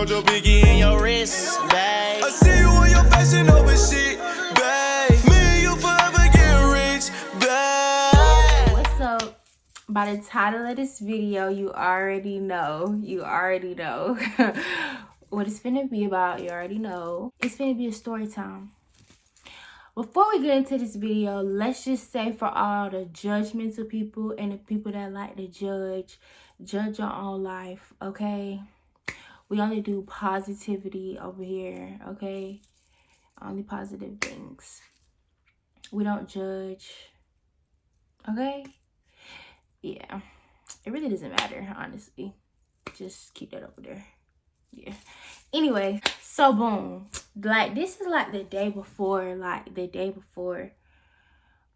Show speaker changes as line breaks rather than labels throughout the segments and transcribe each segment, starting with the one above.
want your pinky in your wrist, babe. I see you on your fashion over shit, babe. Me and you forever get rich, babe.
What's up? By the title of this video, you already know. What it's finna be about, you already know. It's finna be a story time. Before we get into this video, let's just say for all the judgmental people and the people that like to judge your own life, okay? We only do positivity over here, okay? Only positive things. We don't judge, okay? Yeah, it really doesn't matter, honestly. Just keep that over there. Yeah. Anyway, so boom. Like, this is like the day before.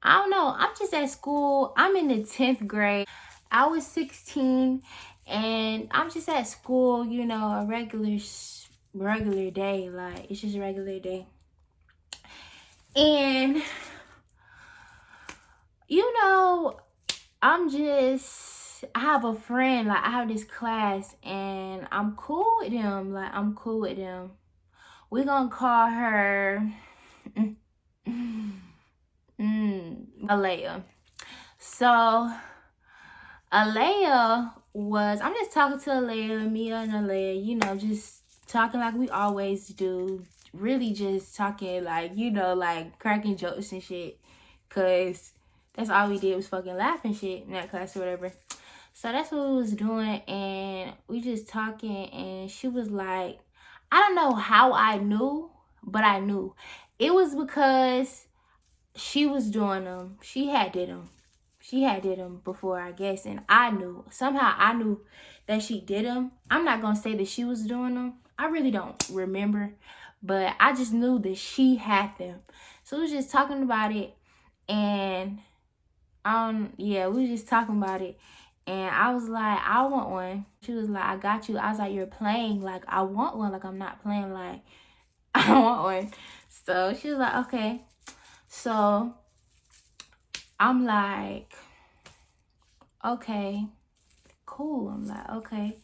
I don't know. I'm just at school. I'm in the 10th grade. I was 16 and I'm just at school, you know, a regular day. Like, it's just a regular day. And, you know, I have a friend, like I have this class and I'm cool with them. We're gonna call her Alea. So Alea I'm just talking to Alea, Mia and Alea, you know, just talking like we always do. Really just talking like, you know, like cracking jokes and shit. Cause that's all we did was fucking laugh and shit in that class or whatever. So that's what we was doing, and we just talking, and she was like, I don't know how I knew, but I knew. It was because she was doing them. She had did them before, I guess, and I knew. Somehow I knew that she did them. I'm not going to say that she was doing them. I really don't remember, but I just knew that she had them. So we was just talking about it, and yeah, we was just talking about it. And I was like, I want one. She was like, I got you. I was like, you're playing. Like, I want one. Like, I'm not playing. Like, I want one. So she was like, okay. So I'm like, okay, cool. I'm like, okay.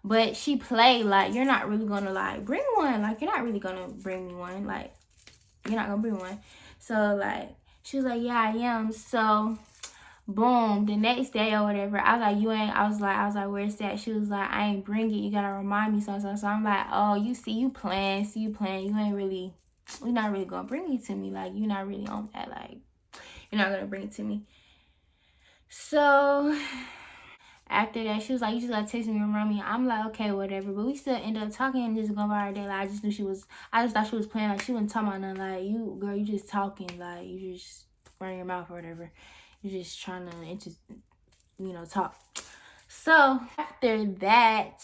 But she played like, you're not really going to like bring one. Like, you're not really going to bring me one. Like, you're not going to bring one. So like, she was like, yeah, I am. So boom, the next day or whatever, I was like, I was like, where's that? She was like, I ain't bring it. You gotta remind me something. So I'm like, oh, you playing. You ain't really, you're not really gonna bring it to me. Like, you're not really on that. Like, you're not gonna bring it to me. So after that, she was like, you just gotta text me and remind me. I'm like, okay, whatever. But we still end up talking and just going by our day. Like, I just thought she was playing. Like, she wasn't talking about nothing. Like, you just talking. Like, you just running your mouth or whatever. You're just trying to, you know, talk. So after that,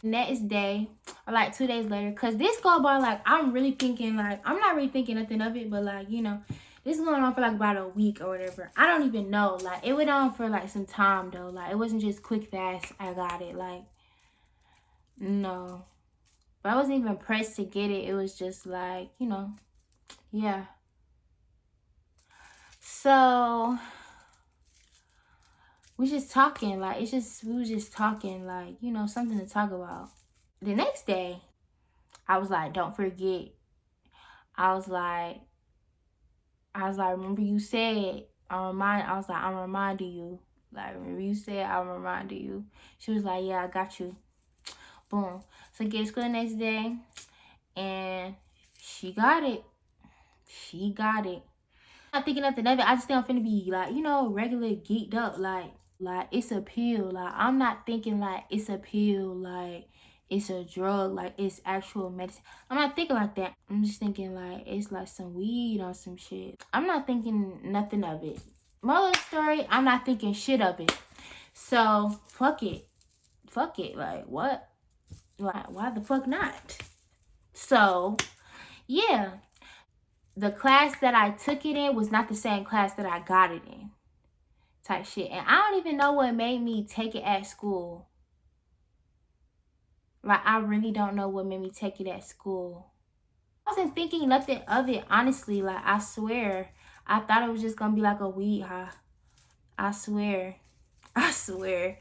next day or like 2 days later, because this go by like, I'm really thinking like, I'm not really thinking nothing of it, but like, you know, this is going on for like about a week or whatever. I don't even know. Like, it went on for like some time though. Like, it wasn't just quick fast I got it. Like, no. But I wasn't even pressed to get it. It was just like, you know, yeah. So we just talking, like, we was just talking, like, you know, something to talk about. The next day, I was like, don't forget. I was like, remember you said, I'm reminding you. Like, remember you said, I'm reminding you. She was like, yeah, I got you. Boom. So get to school the next day, and she got it. I'm not thinking nothing of it. I just think I'm finna be like, you know, regular geeked up. Like it's a pill. Like, I'm not thinking like it's a pill. Like, it's a drug. Like, it's actual medicine. I'm not thinking like that. I'm just thinking like it's like some weed or some shit. I'm not thinking nothing of it. Moral of the story, I'm not thinking shit of it. So fuck it. Like, what? Like, why the fuck not? So yeah, the class that I took it in was not the same class that I got it in, type shit. And I don't even know what made me take it at school. Like, I really don't know what made me take it at school. I wasn't thinking nothing of it, honestly. Like, I swear, I thought it was just gonna be like a weed high. I swear, I swear,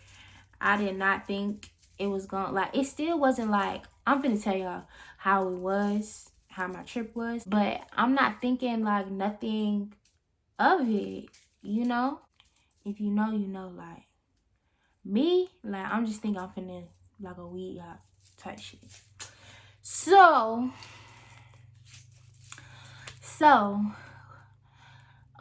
I did not think it was going, like, it still wasn't like, I'm finna tell y'all how it was, how my trip was, but I'm not thinking like nothing of it, you know? If you know, you know, like, me, like, I'm just thinking I'm finna, like, a weed out type shit. So,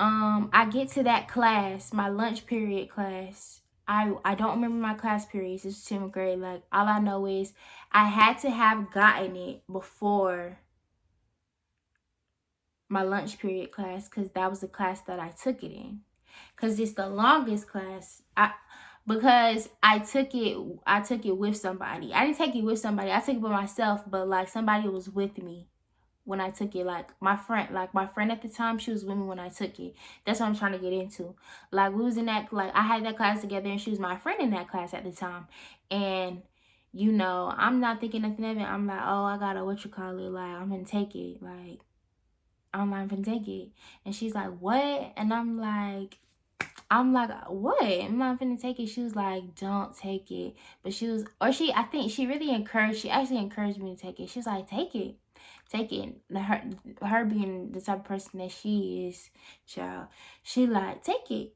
I get to that class, my lunch period class. I don't remember my class periods. It's 10th grade. Like, all I know is I had to have gotten it before my lunch period class, because that was the class that I took it in. Because it's the longest class. Because I took it with somebody. I didn't take it with somebody. I took it by myself, but like somebody was with me when I took it. Like my friend at the time, she was with me when I took it. That's what I'm trying to get into. Like, we was in that, like, I had that class together, and she was my friend in that class at the time. And you know, I'm not thinking nothing of it. I'm like, oh, I gotta, what you call it, like, I'm gonna take it. Like, I'm not gonna take it. And she's like, what? And I'm like, what? I'm not finna take it. She was like, don't take it. But I think she actually encouraged me to take it. She was like, take it. Take it. Her being the type of person that she is, child. She like, take it.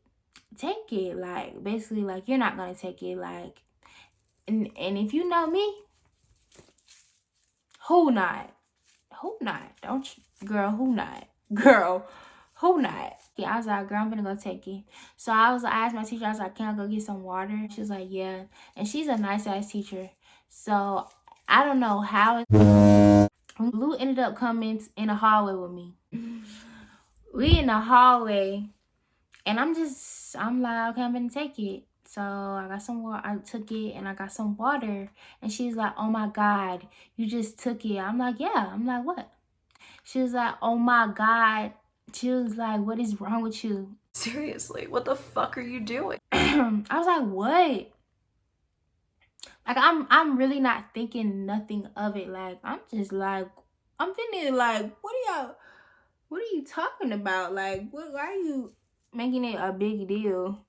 Take it. Like, basically, like, you're not gonna take it. Like, and if you know me, who not? Who not? Don't you, girl, who not? Girl, who not? Yeah, I was like, girl, I'm gonna go take it. So I asked my teacher, I was like, can I go get some water? She was like, yeah. And she's a nice ass teacher. So I don't know how Blue ended up coming in the hallway with me. We in the hallway, and I'm like, okay, I'm gonna take it. So I got some water. I took it, and I got some water. And she's like, oh my God, you just took it. I'm like, yeah. I'm like, what? She was like, oh my God. She was like, what is wrong with you?
Seriously, what the fuck are you doing?
I was like, what? Like, I'm really not thinking nothing of it. Like, I'm just like, I'm thinking like, what are you talking about? Like, why are you making it a big deal?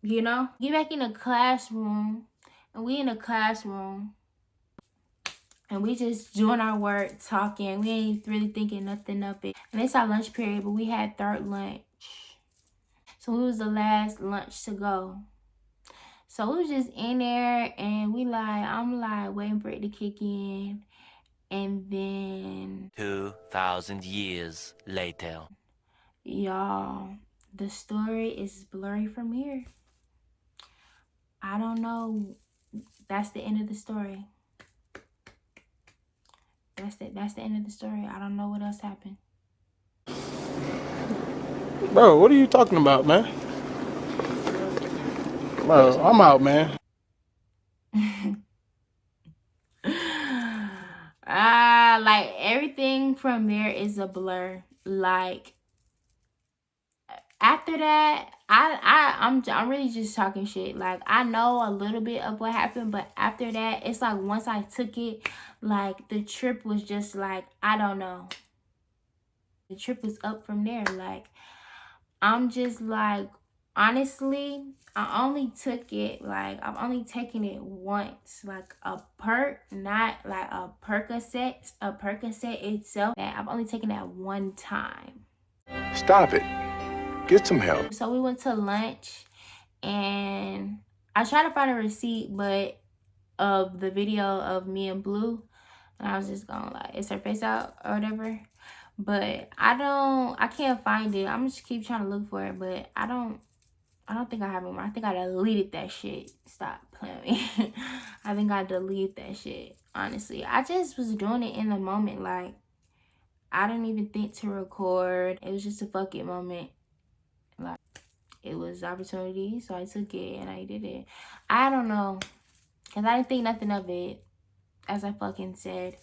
You know? Get back in the classroom, and we in the classroom, and we just doing our work, talking. We ain't really thinking nothing of it. And it's our lunch period, but we had third lunch. So we was the last lunch to go. So we was just in there, and I'm like waiting for it to kick in. And then
2,000 years later.
y'all, the story is blurry from here. I don't know. That's the end of the story. That's the end of the story. I don't know what else happened.
Bro, what are you talking about, man? Bro, I'm out, man.
Like, everything from there is a blur. Like, after that, I'm really just talking shit. Like, I know a little bit of what happened, but after that, it's like once I took it, like, the trip was just like, I don't know. The trip was up from there. Like, I'm just like, honestly, I only took it, like, I've only taken it once, like a perk, not like a Percocet. A Percocet itself, that I've only taken that one time.
Stop it. Get some help.
So we went to lunch, and I tried to find a receipt, but of the video of me and Blue, and I was just going like, is her face out or whatever? But I can't find it. I'm just keep trying to look for it, but I don't think I have it anymore. I think I deleted that shit. Stop playing with me. I think I deleted that shit. Honestly, I just was doing it in the moment. Like, I didn't even think to record. It was just a fuck it moment. Like, it was opportunity, so I took it and I did it. I don't know, cause I didn't think nothing of it, as I fucking said.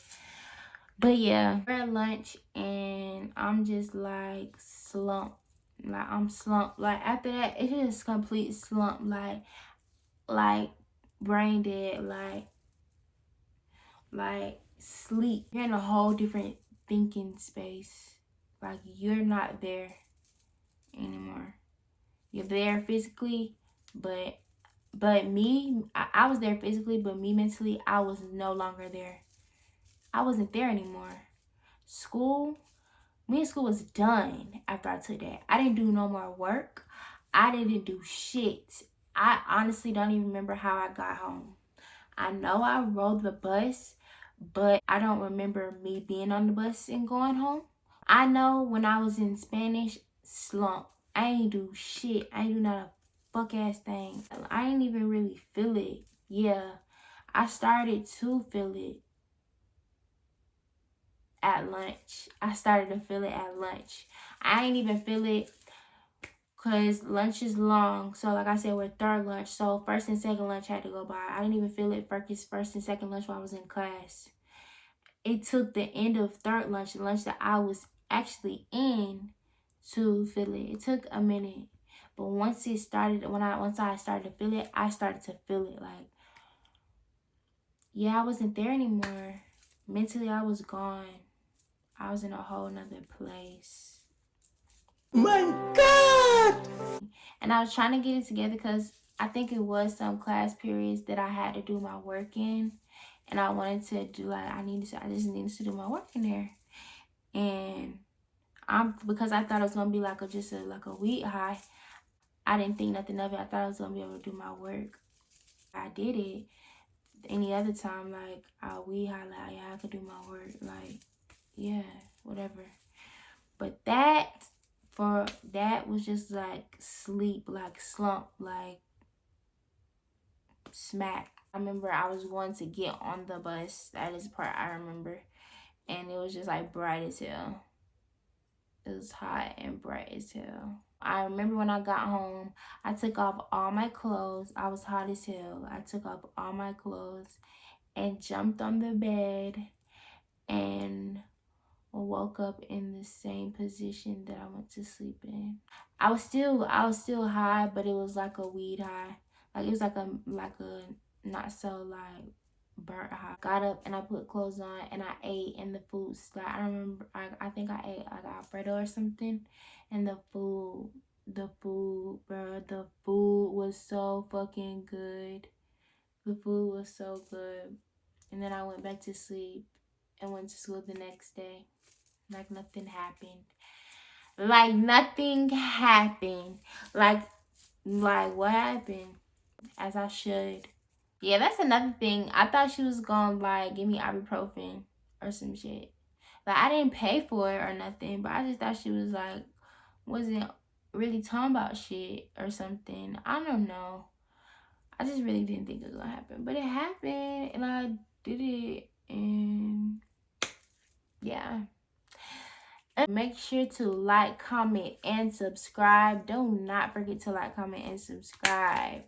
But yeah, we're at lunch, and I'm just like slumped. Like, I'm slumped. Like, after that, it's just complete slump. Like brain dead. Like sleep. You're in a whole different thinking space. Like, you're not there anymore. You're there physically, but me, I was there physically, but me mentally, I was no longer there. I wasn't there anymore. School, me and school was done after I took that. I didn't do no more work. I didn't do shit. I honestly don't even remember how I got home. I know I rode the bus, but I don't remember me being on the bus and going home. I know when I was in Spanish, slump. I ain't do shit. I ain't do not a fuck ass thing. I ain't even really feel it. Yeah, I started to feel it at lunch. I started to feel it at lunch. I ain't even feel it because lunch is long. So like I said, we're third lunch. So first and second lunch had to go by. I didn't even feel it first and second lunch while I was in class. It took the end of third lunch, the lunch that I was actually in, to feel it. It took a minute. But once it started, once I started to feel it, I started to feel it. Like, yeah, I wasn't there anymore. Mentally, I was gone. I was in a whole nother place.
My God!
And I was trying to get it together because I think it was some class periods that I had to do my work in. And I wanted to do, like, I just needed to do my work in there. And because I thought it was gonna be like a week high, I didn't think nothing of it. I thought I was gonna be able to do my work. I did it. Any other time, like a week high, like, yeah, I could do my work, like, yeah, whatever. But that was just like sleep, like slump, like smack. I remember I was going to get on the bus. That is the part I remember, and it was just like bright as hell. It was hot and bright as hell. I remember when I got home, I took off all my clothes. I was hot as hell. I took off all my clothes and jumped on the bed and woke up in the same position that I went to sleep in. I was still high, but it was like a weed high. Like, it was like a not so like burnt high. Got up and I put clothes on and I ate, and the food, like, I remember I think I ate like Alfredo or something, and the food, bro, the food was so fucking good. The food was so good. And then I went back to sleep and went to school the next day. Like nothing happened. Like nothing happened. Like what happened? As I should. Yeah, that's another thing. I thought she was gonna like give me ibuprofen or some shit. Like, I didn't pay for it or nothing, but I just thought she was like wasn't really talking about shit or something. I don't know. I just really didn't think it was gonna happen. But it happened and I did it, and yeah. Make sure to like, comment, and subscribe. Do not forget to like, comment, and subscribe.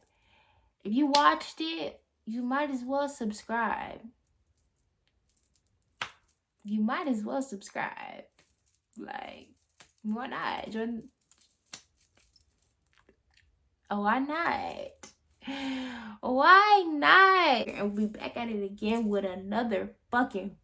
If you watched it, you might as well subscribe. You might as well subscribe. Like, why not? Why not? Why not? And we'll be back at it again with another fucking